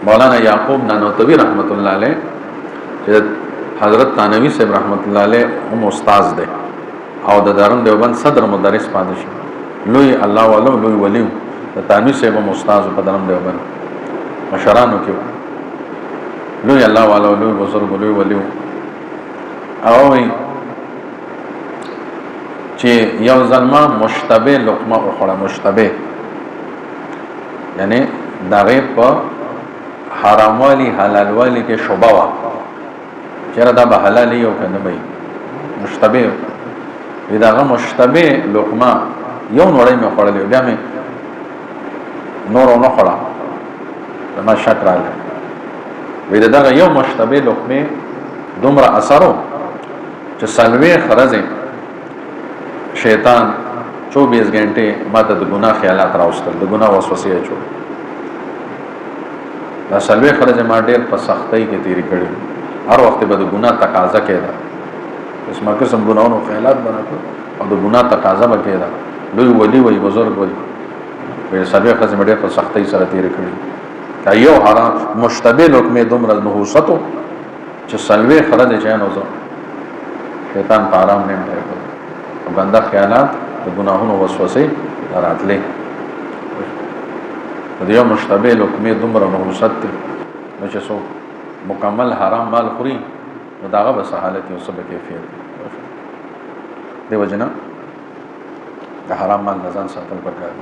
مولانا یعقوب نانوتوی رحمت الله علیه چې حضرت تانوی صاحب رحمت الله علیه هم استاد دی او د دارالعلوم دیوبند صدر مدرس پاتې شو. لوی الله والو لوی ولی د تانوی صاحب هم استاد په دارالعلوم دیوبند مشرانو کې لوی الله والو لوی بزرګ لوی ولی او چې یو ځلما مشتبه لقمه وخوړه. مشتبه یعنی دغه په حرام والی حلال والی کې شوبه وا چیرې دا به حلال یو کنه به مشتبه وي. دغه مشتبه لقمه یو نوړی مې خوړلې بیا مې نور نه خوړه ما شک راغله. وې دغه یو مشتبه لقمه دومره اثرو چې سلوي خرزه شیطان 24 غنټه ماته د ګناه خیالات راوستل د ګناه وسوسې چول. دا سلوي خرزه ما ډېر په سختۍ کې تیری کړې. هر وخت به د ګناه تقاضا کېده اسما قسم ګناونو خیالات بناته او د ګناه تقاضا به کېده. لوی ولی وي بزرګ وي په سلوي خرزه ما ډېر په سختۍ سره تیری کړې. دا یو حرام مشتبه لقمه دومره نحوستو چې سلوي خرزه چانو زو شیطان په آرام نه دی ګنده خیالات د ګناهونو وسوسې راتلې. د یو مشتبه لقمه دومره نحوست نو چې سو مکمل حرام مال خوري نو داغه بس حالت یو سبب کیفیت دی وجنه د حرام مال نزان ساتل پکار.